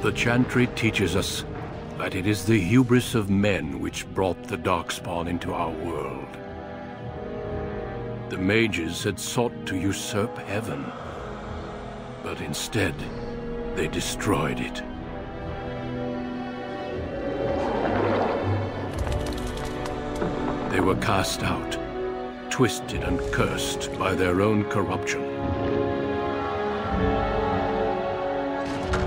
The Chantry teaches us that it is the hubris of men which brought the Darkspawn into our world. The mages had sought to usurp heaven, but instead, they destroyed it. They were cast out, twisted and cursed by their own corruption.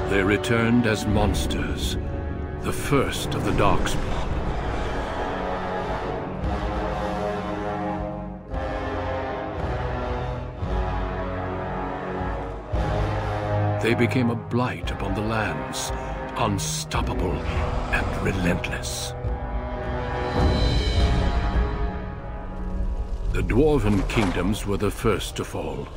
They returned as monsters, the first of the Darkspawn. They became a blight upon the lands, unstoppable and relentless. The Dwarven kingdoms were the first to fall,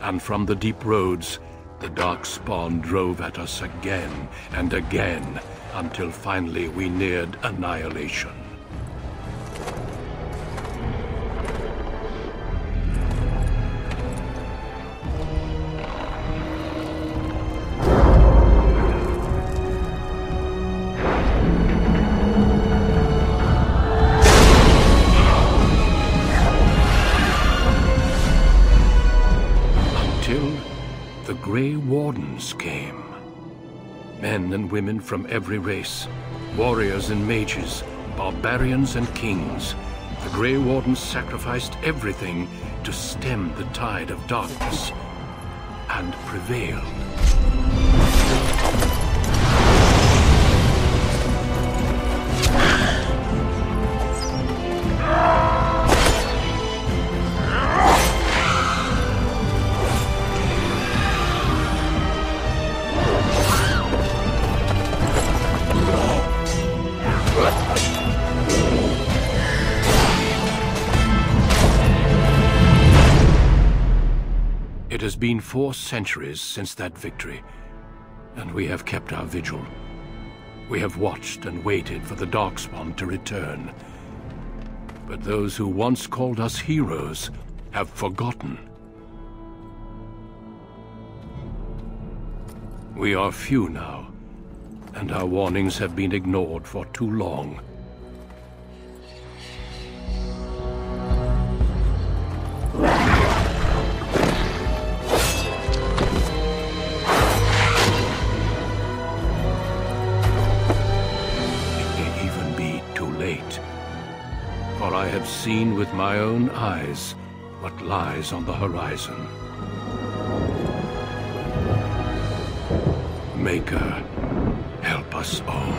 and from the deep roads, the Darkspawn drove at us again and again, until finally we neared annihilation. Grey Wardens came. Men and women from every race, warriors and mages, barbarians and kings. The Grey Wardens sacrificed everything to stem the tide of darkness, and prevailed. It has been 4 centuries since that victory, and we have kept our vigil. We have watched and waited for the Darkspawn to return. But those who once called us heroes have forgotten. We are few now, and our warnings have been ignored for too long. I have seen with my own eyes what lies on the horizon. Maker, help us all.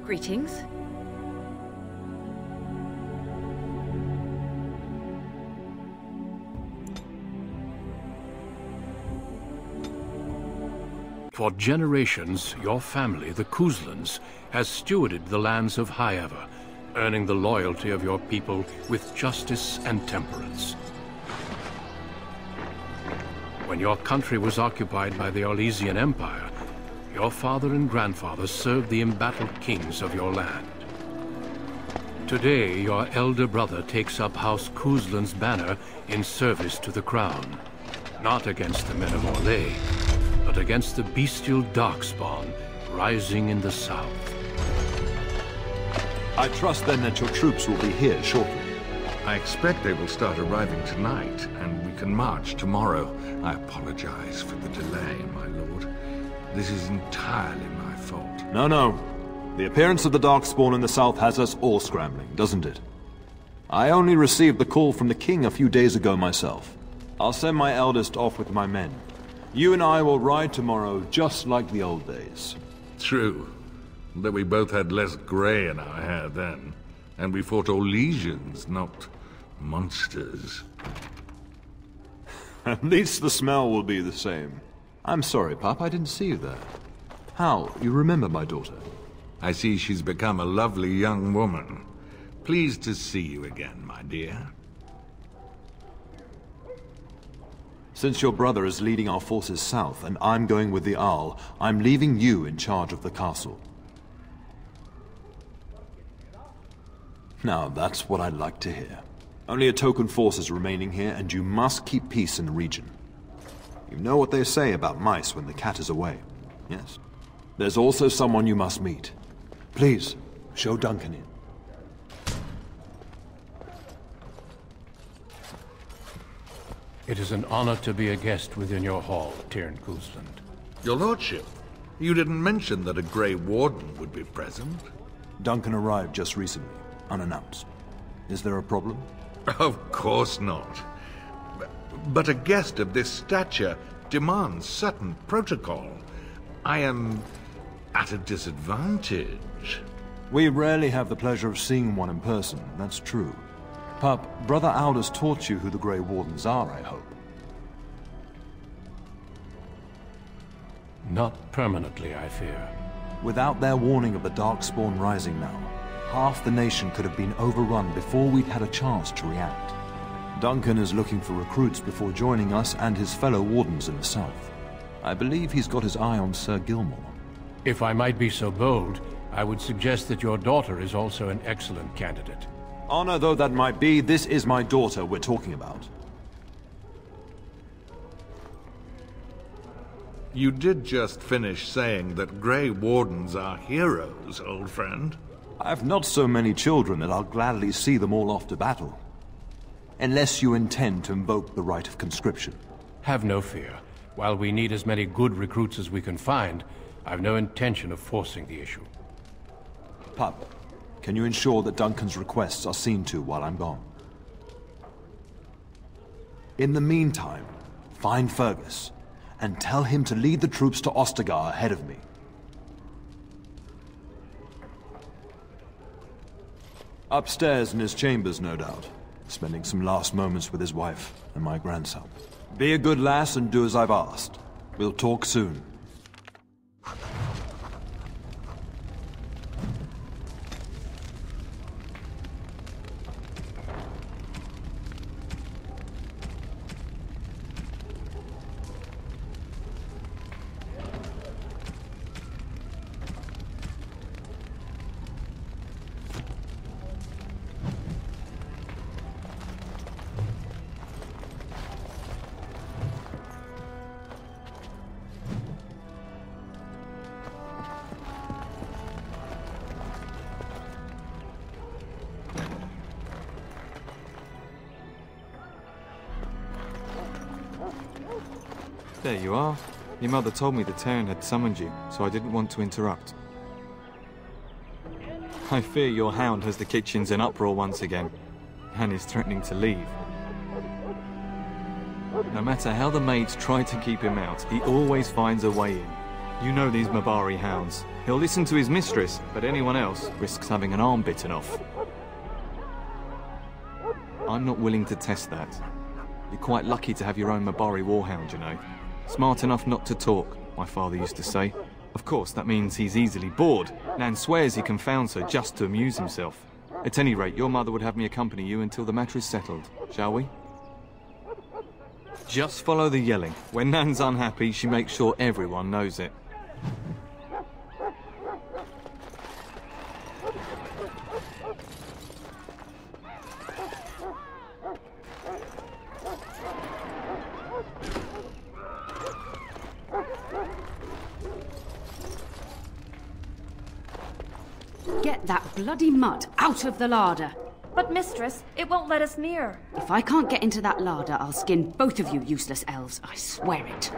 Greetings. For generations, your family, the Kuzlans, has stewarded the lands of Highever, earning the loyalty of your people with justice and temperance. When your country was occupied by the Orlesian Empire, your father and grandfather served the embattled kings of your land. Today, your elder brother takes up House Kuzlan's banner in service to the crown, not against the men of Orlais, but against the bestial Darkspawn rising in the south. I trust then that your troops will be here shortly. I expect they will start arriving tonight, and we can march tomorrow. I apologize for the delay, my lord. This is entirely my fault. No. The appearance of the Darkspawn in the south has us all scrambling, doesn't it? I only received the call from the king a few days ago myself. I'll send my eldest off with my men. You and I will ride tomorrow just like the old days. True. Though we both had less grey in our hair then. And we fought Orlesians, not Monsters. At least the smell will be the same. I'm sorry, Pup, I didn't see you there. Hal, you remember my daughter? I see she's become a lovely young woman. Pleased to see you again, my dear. Since your brother is leading our forces south and I'm going with the Owl, I'm leaving you in charge of the castle. Now, that's what I'd like to hear. Only a token force is remaining here, and you must keep peace in the region. You know what they say about mice when the cat is away, yes? There's also someone you must meet. Please, show Duncan in. It is an honor to be a guest within your hall, Tyrn Coulsland. Your lordship, you didn't mention that a Grey Warden would be present. Duncan arrived just recently, unannounced. Is there a problem? Of course not. But a guest of this stature demands certain protocol. I am at a disadvantage. We rarely have the pleasure of seeing one in person, that's true. Pup, Brother Aldous taught you who the Grey Wardens are, I hope. Not permanently, I fear. Without their warning of the Darkspawn rising now, half the nation could have been overrun before we'd had a chance to react. Duncan is looking for recruits before joining us and his fellow Wardens in the south. I believe he's got his eye on Sir Gilmore. If I might be so bold, I would suggest that your daughter is also an excellent candidate. Honor though that might be, this is my daughter we're talking about. You did just finish saying that Grey Wardens are heroes, old friend. I've not so many children that I'll gladly see them all off to battle. Unless you intend to invoke the right of conscription. Have no fear. While we need as many good recruits as we can find, I've no intention of forcing the issue. Pup, can you ensure that Duncan's requests are seen to while I'm gone? In the meantime, find Fergus, and tell him to lead the troops to Ostagar ahead of me. Upstairs in his chambers, no doubt, spending some last moments with his wife and my grandson. Be a good lass and do as I've asked. We'll talk soon. There you are. Your mother told me the Terran had summoned you, so I didn't want to interrupt. I fear your hound has the kitchens in uproar once again, and is threatening to leave. No matter how the maids try to keep him out, he always finds a way in. You know these Mabari hounds. He'll listen to his mistress, but anyone else risks having an arm bitten off. I'm not willing to test that. You're quite lucky to have your own Mabari warhound, you know. Smart enough not to talk, my father used to say. Of course, that means he's easily bored. Nan swears he confounds her just to amuse himself. At any rate, your mother would have me accompany you until the matter is settled, shall we? Just follow the yelling. When Nan's unhappy, she makes sure everyone knows it. Get that bloody mutt out of the larder. But, mistress, it won't let us near. If I can't get into that larder, I'll skin both of you useless elves. I swear it.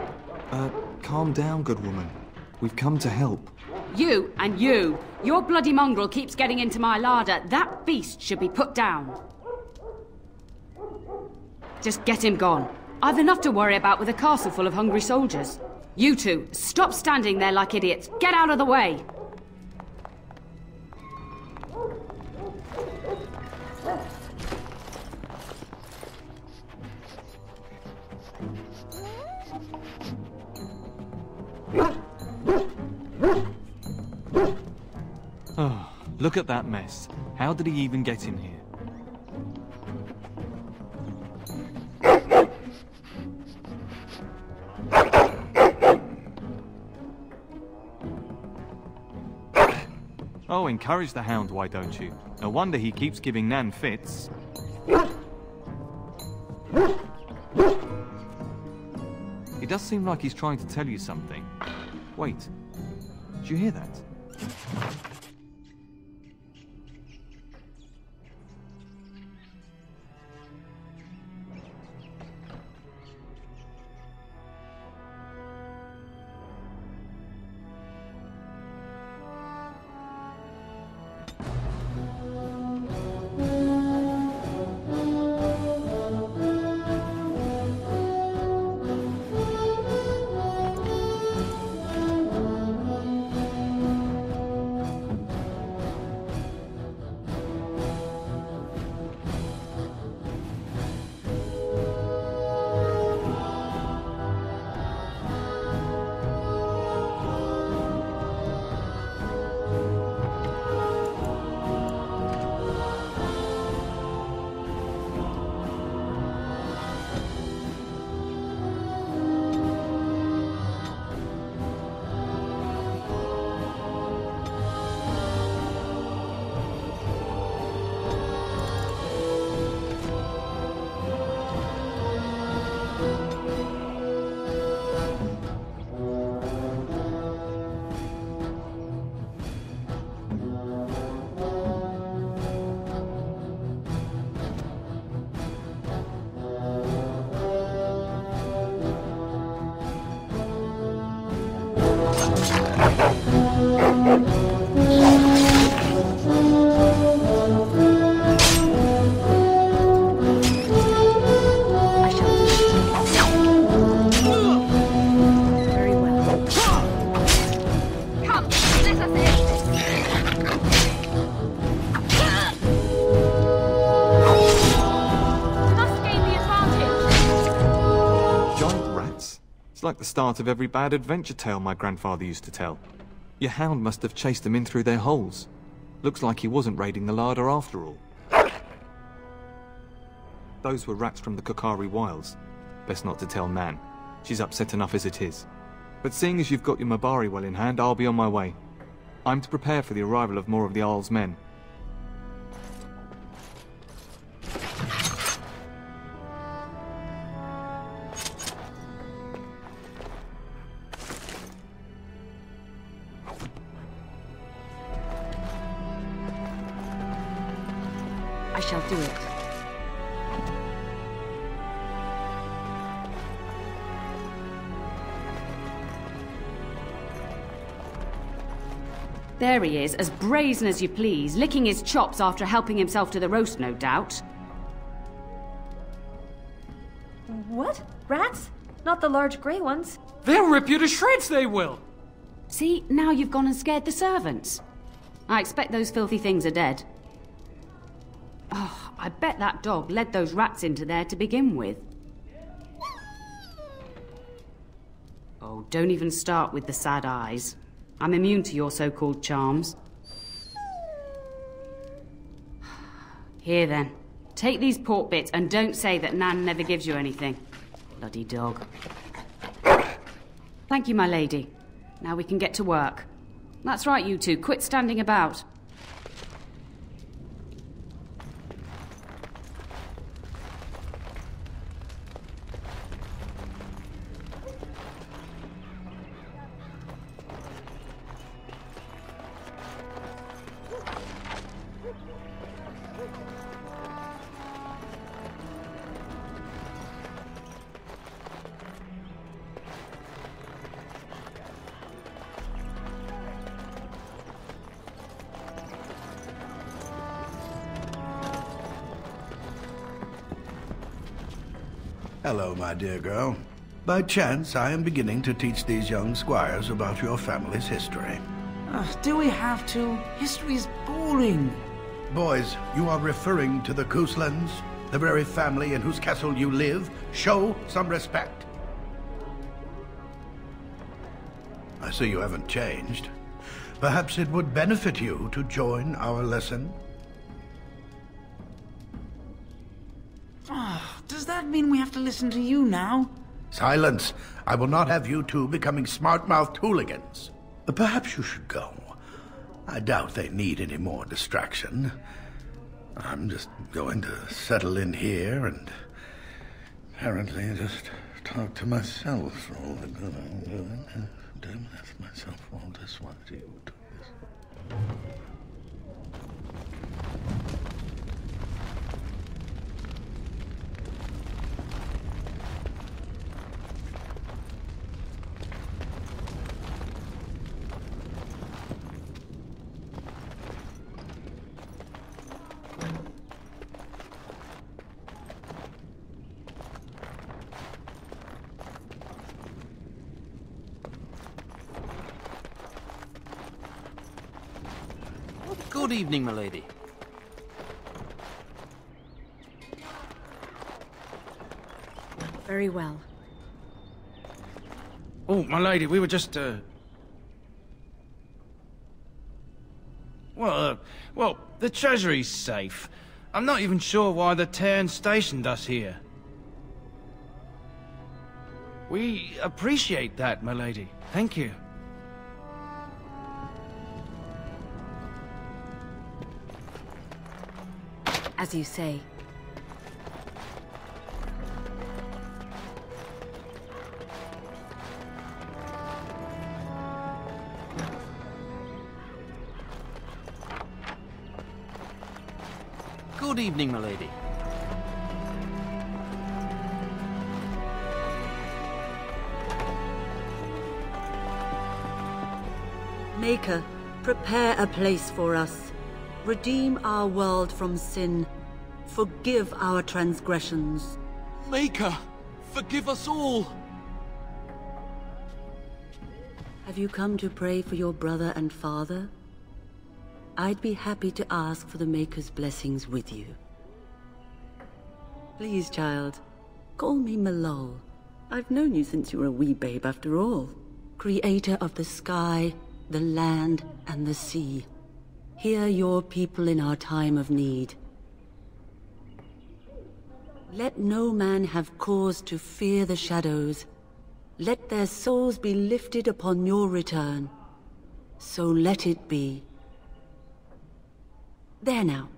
Calm down, good woman. We've come to help. You and you. Your bloody mongrel keeps getting into my larder. That beast should be put down. Just get him gone. I've enough to worry about with a castle full of hungry soldiers. You two, stop standing there like idiots. Get out of the way. Look at that mess. How did he even get in here? Oh, encourage the hound, why don't you? No wonder he keeps giving Nan fits. It does seem like he's trying to tell you something. Wait, did you hear that? Like the start of every bad adventure tale my grandfather used to tell. Your hound must have chased them in through their holes. Looks like he wasn't raiding the larder after all. Those were rats from the Kokari wilds. Best not to tell Nan. She's upset enough as it is. But seeing as you've got your Mabari well in hand, I'll be on my way. I'm to prepare for the arrival of more of the Isle's men. I shall do it. There he is, as brazen as you please, licking his chops after helping himself to the roast, no doubt. What? Rats? Not the large grey ones. They'll rip you to shreds, they will! See, now you've gone and scared the servants. I expect those filthy things are dead. Oh, I bet that dog led those rats into there to begin with. Oh, don't even start with the sad eyes. I'm immune to your so-called charms. Here then, take these pork bits and don't say that Nan never gives you anything. Bloody dog. Thank you, my lady. Now we can get to work. That's right, you two. Quit standing about. Hello, my dear girl. By chance, I am beginning to teach these young squires about your family's history. Do we have to? History's boring. Boys, you are referring to the Couslands, the very family in whose castle you live. Show some respect. I see you haven't changed. Perhaps it would benefit you to join our lesson. Oh, does that mean we have to listen to you now? Silence! I will not have you two becoming smart-mouthed hooligans. Perhaps you should go. I doubt they need any more distraction. I'm just going to settle in here and apparently just talk to myself for all the good I'm doing. And ask myself all this while you do this. Good evening, milady. Very well. Oh, my lady, we were just, Well, the Treasury's safe. I'm not even sure why the Terran stationed us here. We appreciate that, my lady. Thank you. As you say. Good evening, milady. Maker, prepare a place for us. Redeem our world from sin. Forgive our transgressions. Maker, forgive us all! Have you come to pray for your brother and father? I'd be happy to ask for the Maker's blessings with you. Please, child, call me Malol. I've known you since you were a wee babe after all. Creator of the sky, the land, and the sea. Hear your people in our time of need. Let no man have cause to fear the shadows. Let their souls be lifted upon your return. So let it be. There now.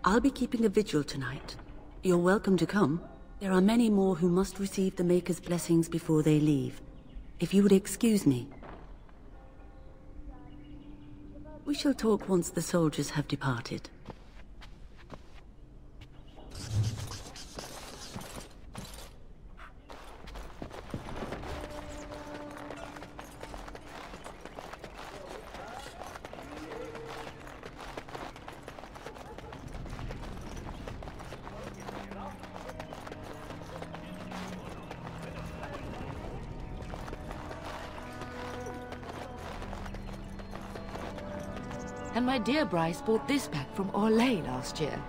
I'll be keeping a vigil tonight. You're welcome to come. There are many more who must receive the Maker's blessings before they leave. If you would excuse me. We shall talk once the soldiers have departed. And my dear Bryce bought this back from Orlais last year.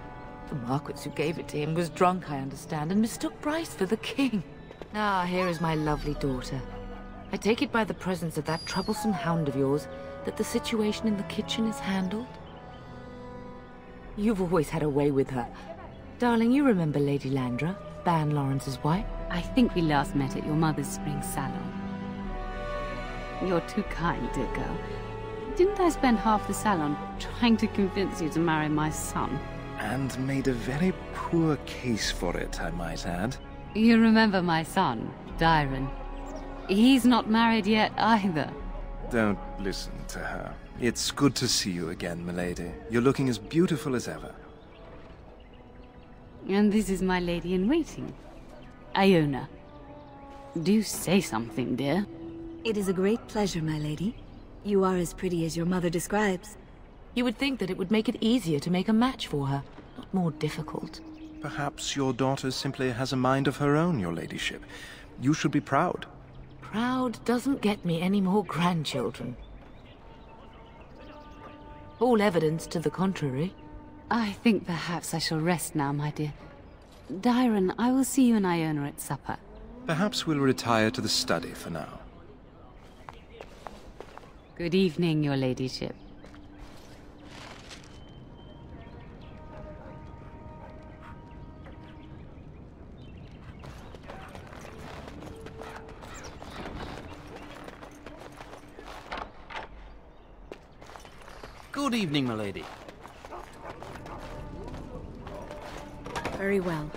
The Marquis who gave it to him was drunk, I understand, and mistook Bryce for the king. Ah, here is my lovely daughter. I take it by the presence of that troublesome hound of yours that the situation in the kitchen is handled? You've always had a way with her. Darling, you remember Lady Landra, Ban Lawrence's wife? I think we last met at your mother's spring salon. You're too kind, dear girl. Didn't I spend half the salon trying to convince you to marry my son? And made a very poor case for it, I might add. You remember my son, Dyron. He's not married yet either. Don't listen to her. It's good to see you again, milady. You're looking as beautiful as ever. And this is my lady-in-waiting, Iona. Do say something, dear. It is a great pleasure, my lady. You are as pretty as your mother describes. You would think that it would make it easier to make a match for her, not more difficult. Perhaps your daughter simply has a mind of her own, your ladyship. You should be proud. Proud doesn't get me any more grandchildren. All evidence to the contrary. I think perhaps I shall rest now, my dear. Dyron, I will see you and Iona at supper. Perhaps we'll retire to the study for now. Good evening, your ladyship. Good evening, milady. Very well.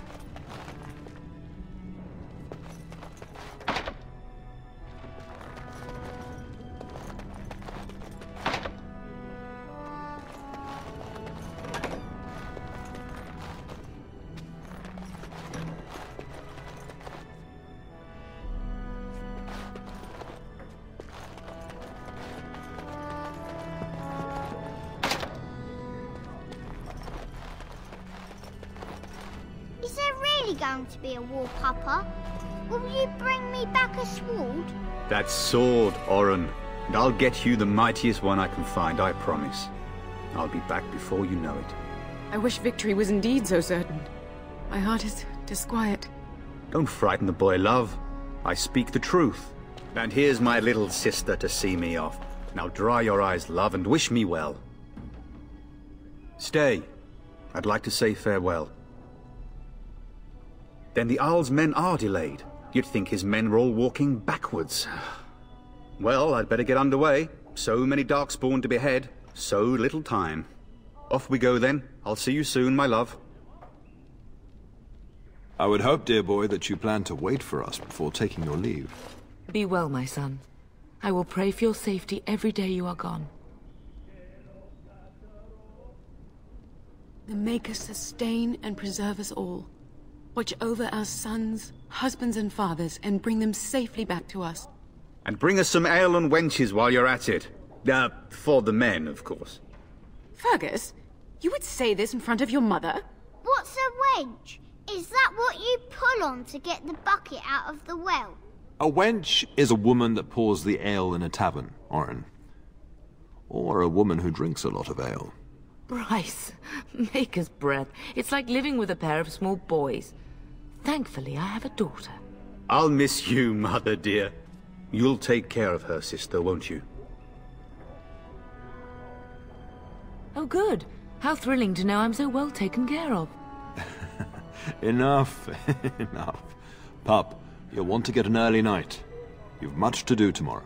Is there really going to be a war, Papa? Will you bring me back a sword? That sword, Oren. And I'll get you the mightiest one I can find, I promise. I'll be back before you know it. I wish victory was indeed so certain. My heart is disquiet. Don't frighten the boy, love. I speak the truth. And here's my little sister to see me off. Now dry your eyes, love, and wish me well. Stay. I'd like to say farewell. Then the Jarl's men are delayed. You'd think his men were all walking backwards. Well, I'd better get underway. So many Darkspawn to behead, so little time. Off we go then. I'll see you soon, my love. I would hope, dear boy, that you plan to wait for us before taking your leave. Be well, my son. I will pray for your safety every day you are gone. The Maker sustain and preserve us all. Watch over our sons, husbands and fathers, and bring them safely back to us. And bring us some ale and wenches while you're at it. For the men, of course. Fergus, you would say this in front of your mother? What's a wench? Is that what you pull on to get the bucket out of the well? A wench is a woman that pours the ale in a tavern, Oren. Or a woman who drinks a lot of ale. Bryce, Maker's breath. It's like living with a pair of small boys. Thankfully, I have a daughter. I'll miss you, mother dear. You'll take care of her, sister, won't you? Oh, good. How thrilling to know I'm so well taken care of. Enough, enough. Pup, you'll want to get an early night. You've much to do tomorrow.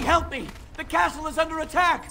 Help me! The castle is under attack!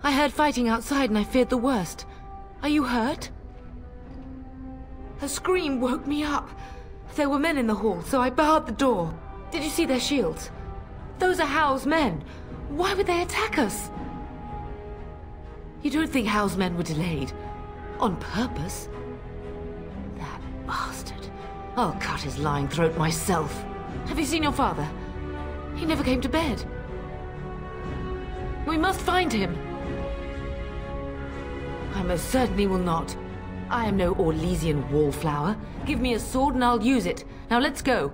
I heard fighting outside and I feared the worst. Are you hurt? Her scream woke me up. There were men in the hall, so I barred the door. Did you see their shields? Those are Howe's men. Why would they attack us? You don't think Howe's men were delayed? On purpose? That bastard. I'll cut his lying throat myself. Have you seen your father? He never came to bed. We must find him. I most certainly will not. I am no Orlesian wallflower. Give me a sword and I'll use it. Now let's go.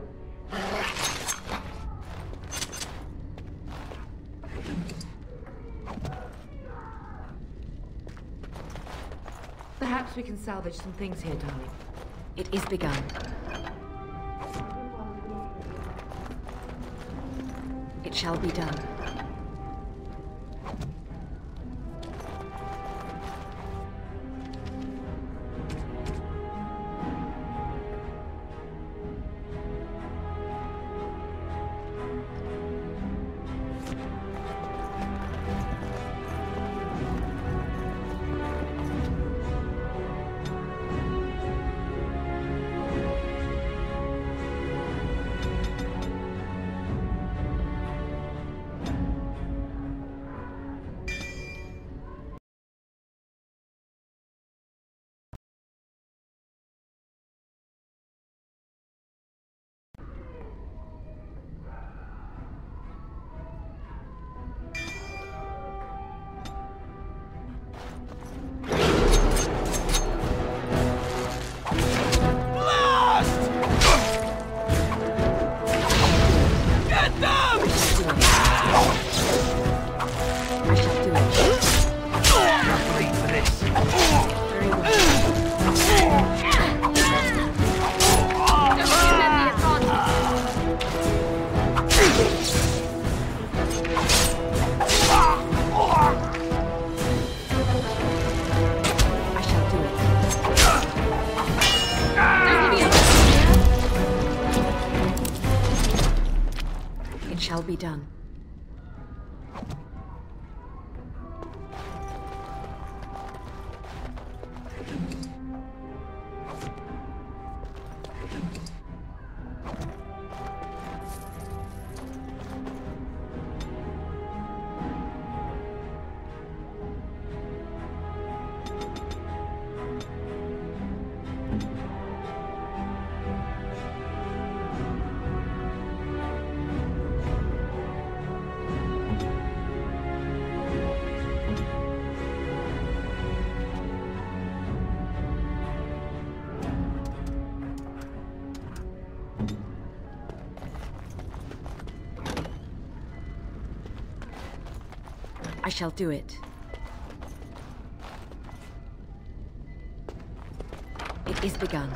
Perhaps we can salvage some things here, darling. It is begun. It shall be done. Shall be done. I shall do it. It is begun.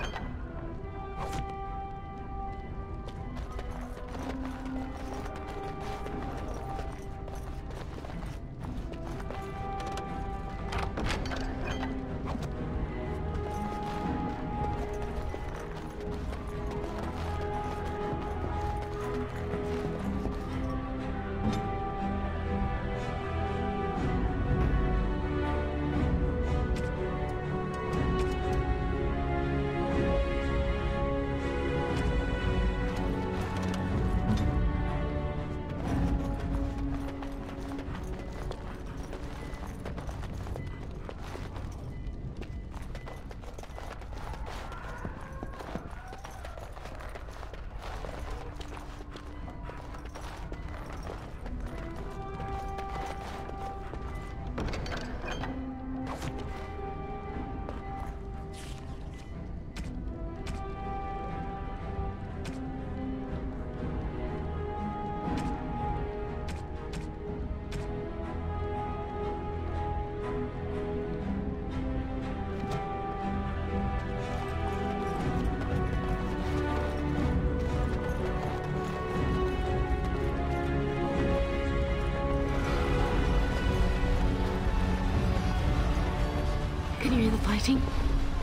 Can you hear the fighting?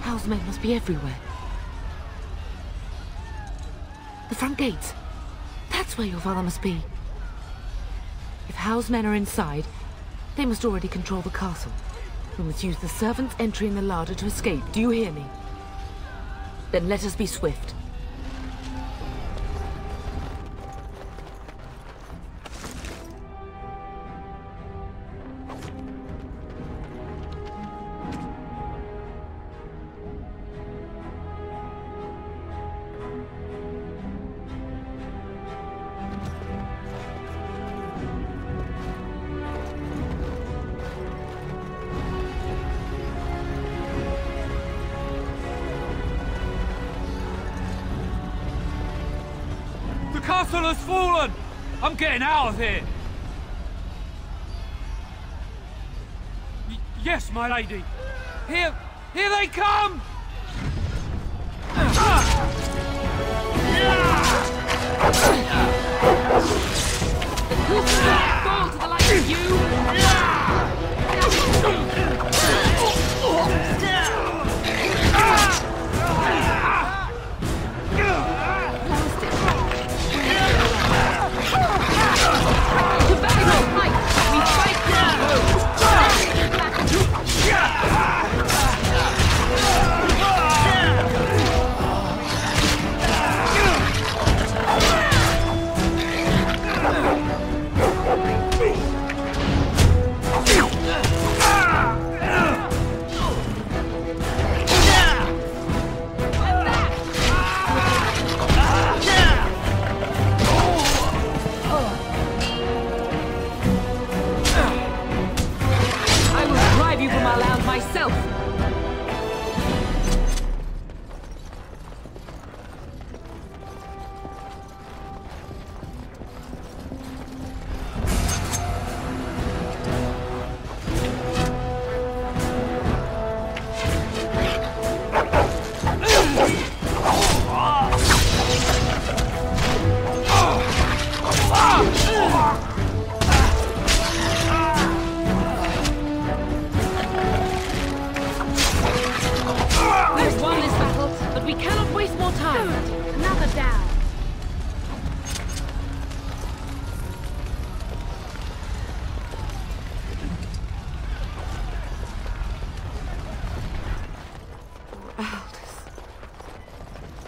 Hal's men must be everywhere. The front gates. That's where your father must be. If Hal's men are inside, They must already control the castle. We must use the servant's entry in the larder to escape. Do you hear me? Then let us be swift. The castle has fallen! I'm getting out of here! Yes, my lady! Here they come! Who's gonna fall to the like of you?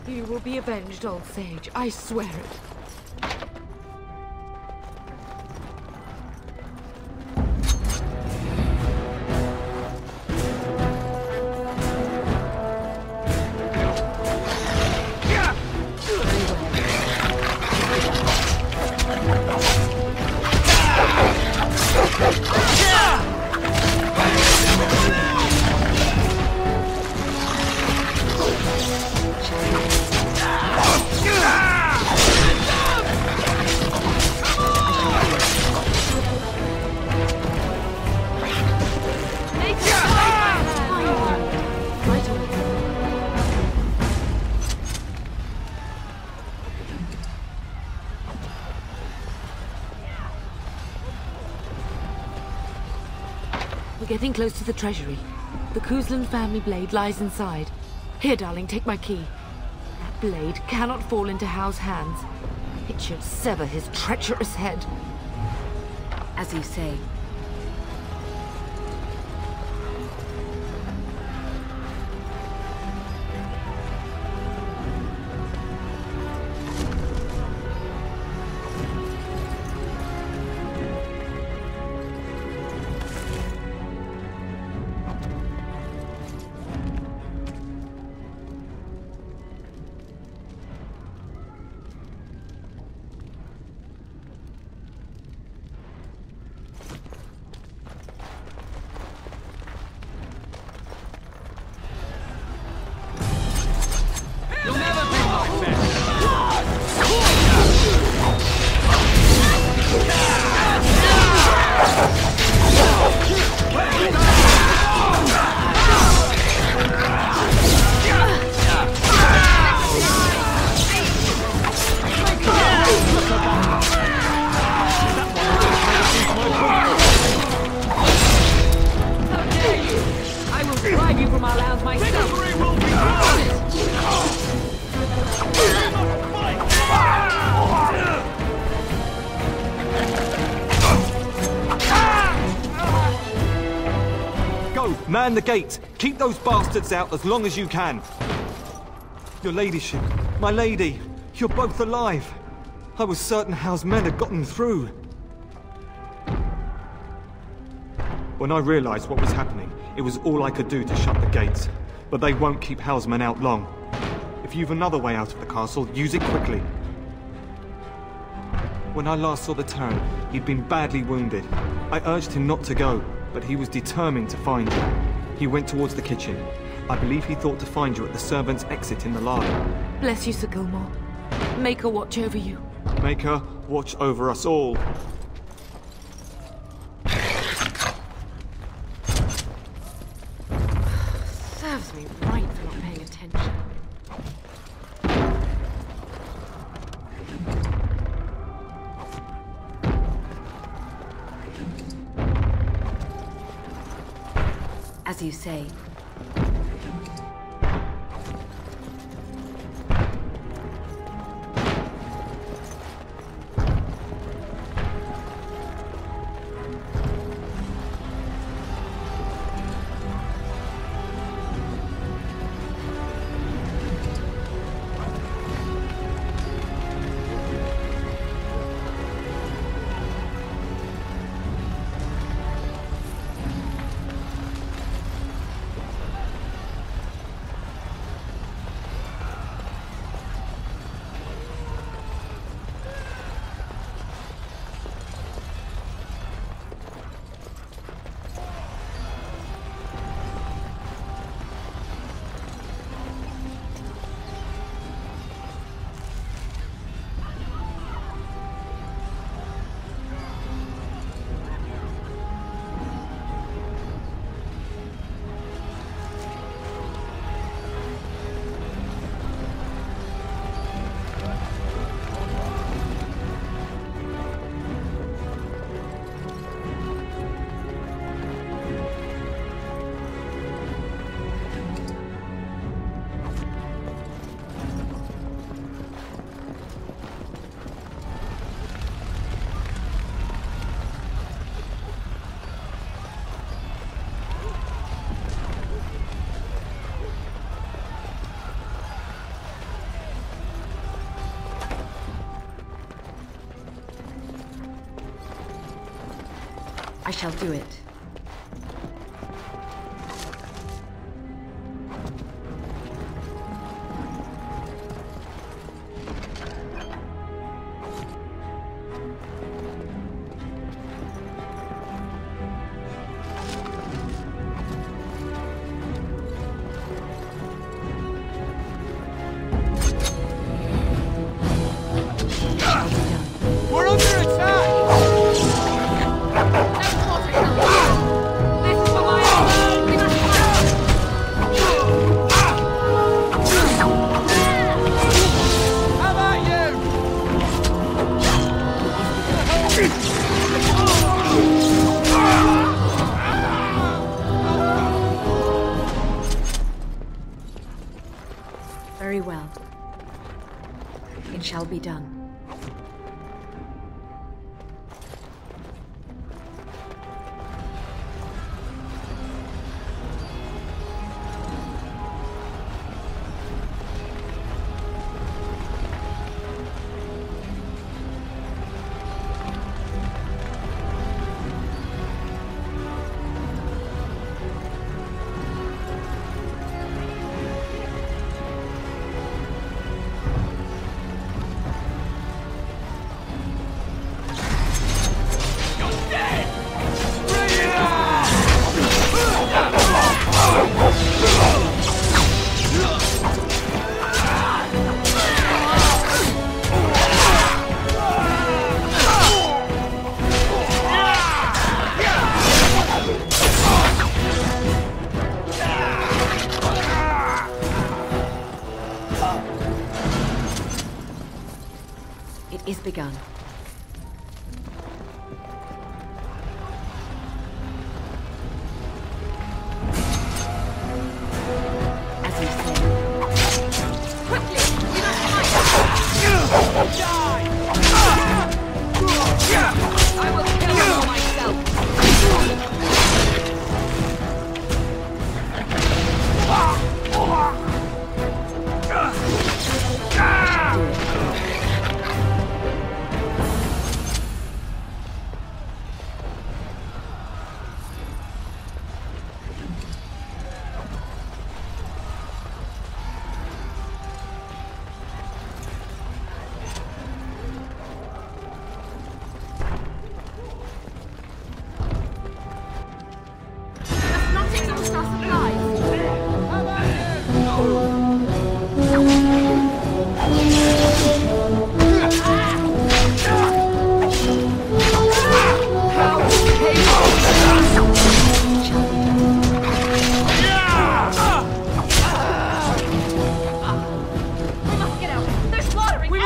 You will be avenged, old sage. I swear it. We're getting close to the treasury. The Kuzlan family blade lies inside. Here, darling, take my key. That blade cannot fall into Hao's hands. It should sever his treacherous head. As you say. Man the gate! Keep those bastards out as long as you can! Your ladyship, my lady, you're both alive! I was certain Howe's men had gotten through. When I realized what was happening, it was all I could do to shut the gates. But they won't keep Howe's men out long. If you've another way out of the castle, use it quickly. When I last saw the Terran, he'd been badly wounded. I urged him not to go, but he was determined to find you. He went towards the kitchen. I believe he thought to find you at the servants' exit in the larder. Bless you, Sir Gilmore. Make her watch over you. Make her watch over us all. Serves me right for not paying attention. As you say. I shall do it. We're under attack! Very well. It shall be done. Is begun. As you say. Quickly! You don't fight! Die! I will kill you myself!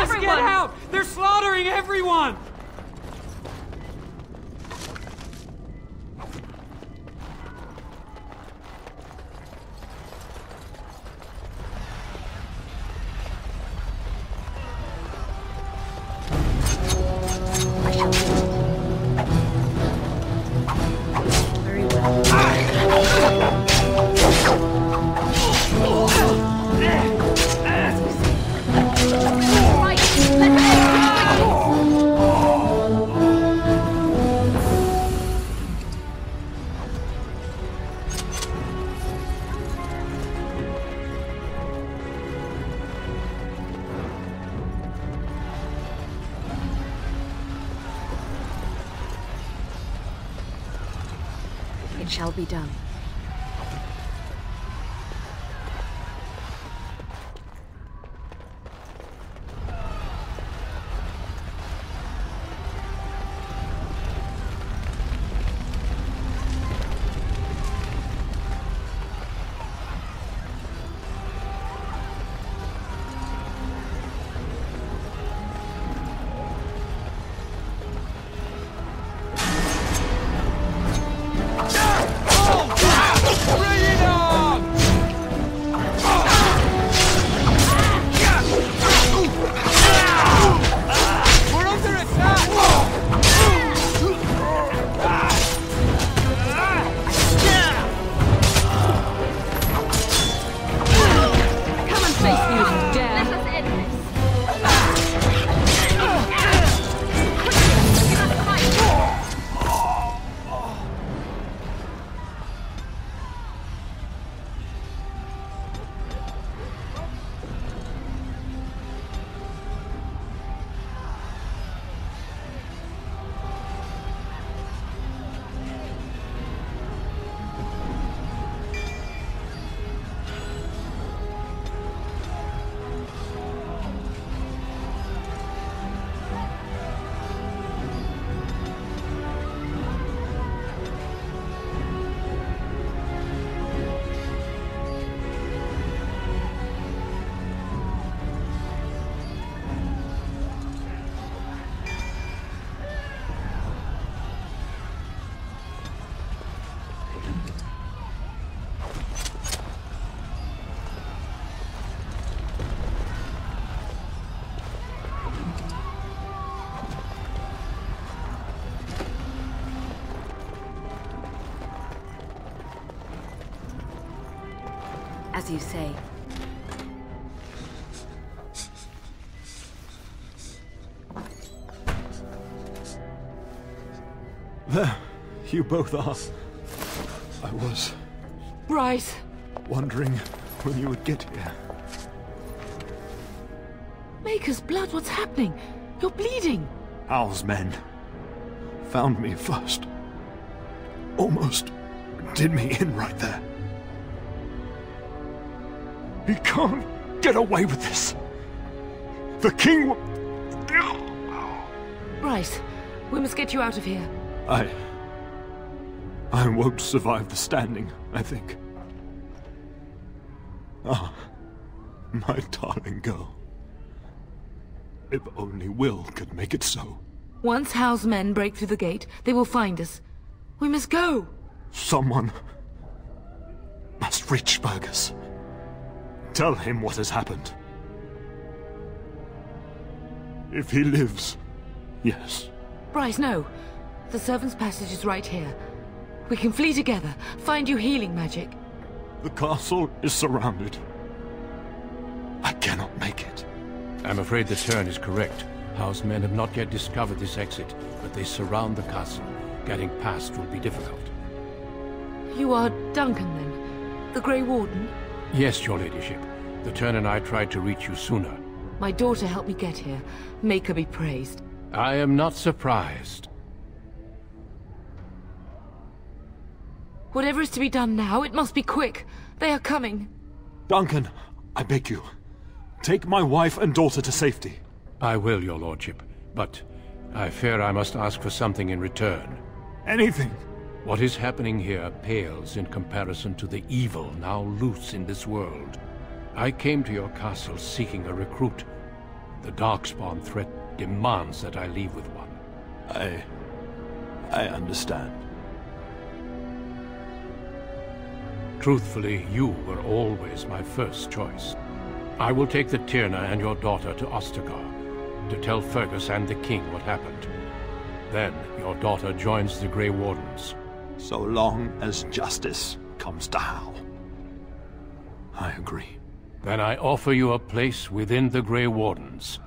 must get out! They're slaughtering everyone! It shall be done. As you say. There, you both are. I was... Bryce! wondering when you would get here. Maker's blood, what's happening? You're bleeding! Hal's men found me first. Almost did me in right there. He can't get away with this. The king will... Bryce, we must get you out of here. I won't survive the standing, I think. Ah, my darling girl. If only Will could make it so. Once Hal's men break through the gate, they will find us. We must go! Someone must reach Fergus. Tell him what has happened. If he lives, yes. Bryce, no. The servant's passage is right here. We can flee together, find you healing magic. The castle is surrounded. I cannot make it. I'm afraid the turn is correct. House men have not yet discovered this exit, but they surround the castle. Getting past will be difficult. You are Duncan, then? The Grey Warden? Yes, your ladyship. The turn and I tried to reach you sooner. My daughter helped me get here. Make her be praised. I am not surprised. Whatever is to be done now, it must be quick. They are coming. Duncan, I beg you. Take my wife and daughter to safety. I will, your lordship. But I fear I must ask for something in return. Anything. What is happening here pales in comparison to the evil now loose in this world. I came to your castle seeking a recruit. The Darkspawn threat demands that I leave with one. I understand. Truthfully, you were always my first choice. I will take the Tyrna and your daughter to Ostagar, to tell Fergus and the King what happened. Then, your daughter joins the Grey Wardens. So long as justice comes to Hal. I agree. Then I offer you a place within the Grey Wardens.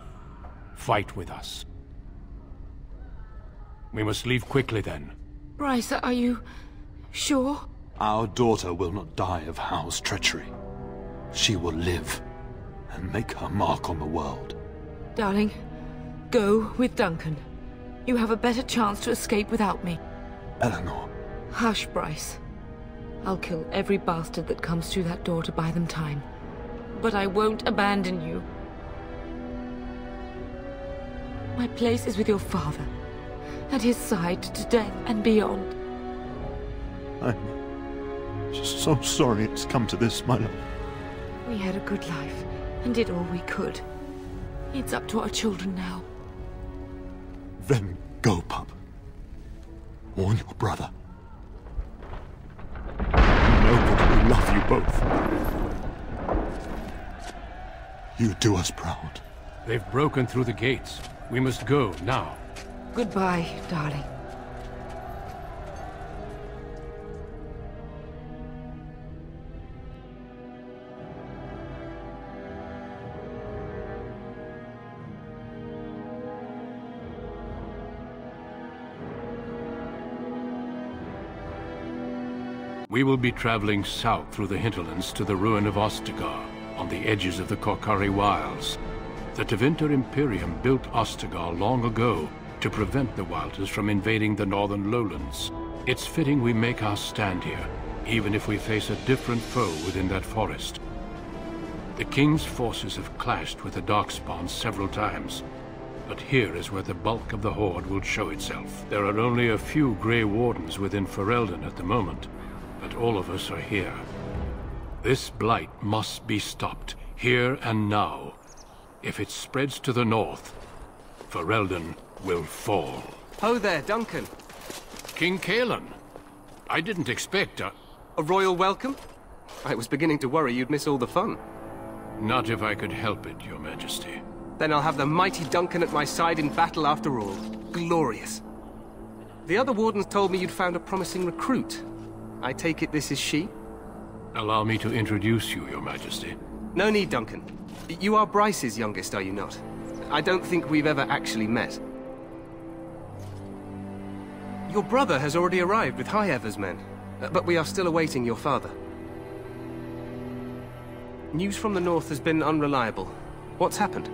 Fight with us. We must leave quickly then. Bryce, are you sure? Our daughter will not die of Hal's treachery. She will live and make her mark on the world. Darling, go with Duncan. You have a better chance to escape without me. Eleanor. Hush, Bryce. I'll kill every bastard that comes through that door to buy them time. But I won't abandon you. My place is with your father. At his side to death and beyond. I'm just so sorry it's come to this, my love. We had a good life and did all we could. It's up to our children now. Then go, pup. Warn your brother. Know that we love you both. You do us proud. They've broken through the gates. We must go now. Goodbye, darling. We will be traveling south through the hinterlands to the ruin of Ostagar, on the edges of the Korkari Wilds. The Tevinter Imperium built Ostagar long ago to prevent the Wilders from invading the northern lowlands. It's fitting we make our stand here, even if we face a different foe within that forest. The King's forces have clashed with the Darkspawn several times, but here is where the bulk of the Horde will show itself. There are only a few Grey Wardens within Ferelden at the moment, but all of us are here. This blight must be stopped, here and now. If it spreads to the north, Ferelden will fall. Ho there, Duncan. King Kaelan. I didn't expect a royal welcome? I was beginning to worry you'd miss all the fun. Not if I could help it, Your Majesty. Then I'll have the mighty Duncan at my side in battle after all. Glorious. The other wardens told me you'd found a promising recruit. I take it this is she? Allow me to introduce you, Your Majesty. No need, Duncan. You are Bryce's youngest, are you not? I don't think we've ever actually met. Your brother has already arrived with High-Ever's men, but we are still awaiting your father. News from the north has been unreliable. What's happened?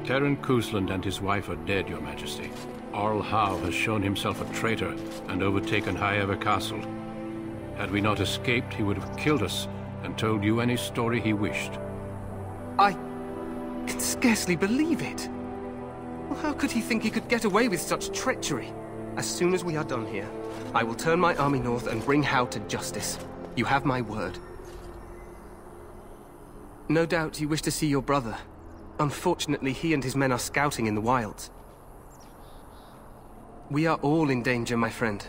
Terran Cousland and his wife are dead, Your Majesty. Arl Howe has shown himself a traitor and overtaken High-Ever Castle. Had we not escaped, he would have killed us and told you any story he wished. I can scarcely believe it. Well, how could he think he could get away with such treachery? As soon as we are done here, I will turn my army north and bring Howe to justice. You have my word. No doubt you wish to see your brother. Unfortunately, he and his men are scouting in the wilds. We are all in danger, my friend.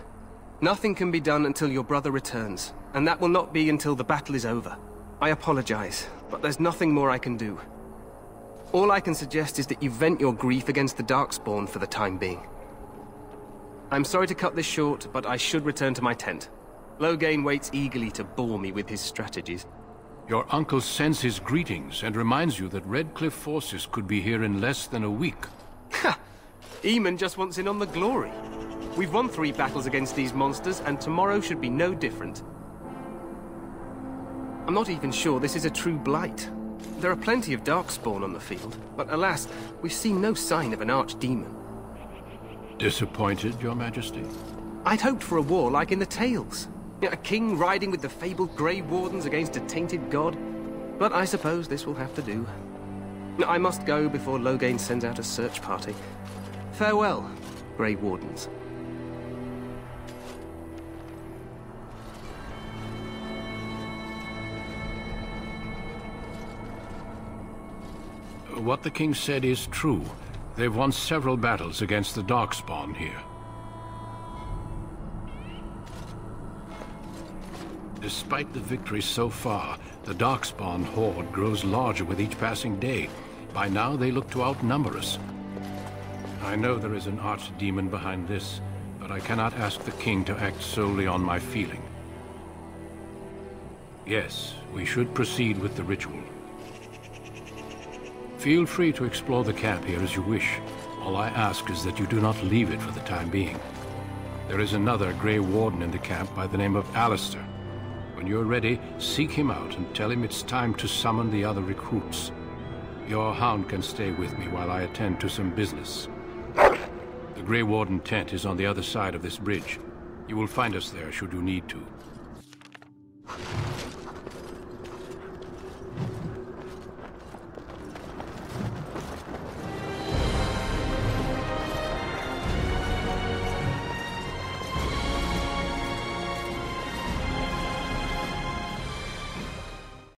Nothing can be done until your brother returns, and that will not be until the battle is over. I apologize, but there's nothing more I can do. All I can suggest is that you vent your grief against the Darkspawn for the time being. I'm sorry to cut this short, but I should return to my tent. Loghain waits eagerly to bore me with his strategies. Your uncle sends his greetings and reminds you that Redcliffe forces could be here in less than a week. Ha! Eamon just wants in on the glory. We've won 3 battles against these monsters, and tomorrow should be no different. I'm not even sure this is a true blight. There are plenty of Darkspawn on the field, but alas, we've seen no sign of an archdemon. Disappointed, Your Majesty? I'd hoped for a war like in the tales. A king riding with the fabled Grey Wardens against a tainted god. But I suppose this will have to do. I must go before Loghain sends out a search party. Farewell, Grey Wardens. What the king said is true. They've won several battles against the Darkspawn here. Despite the victories so far, the Darkspawn horde grows larger with each passing day. By now, they look to outnumber us. I know there is an archdemon behind this, but I cannot ask the king to act solely on my feeling. Yes, we should proceed with the ritual. Feel free to explore the camp here as you wish. All I ask is that you do not leave it for the time being. There is another Grey Warden in the camp by the name of Alistair. When you're ready, seek him out and tell him it's time to summon the other recruits. Your hound can stay with me while I attend to some business. The Grey Warden tent is on the other side of this bridge. You will find us there should you need to.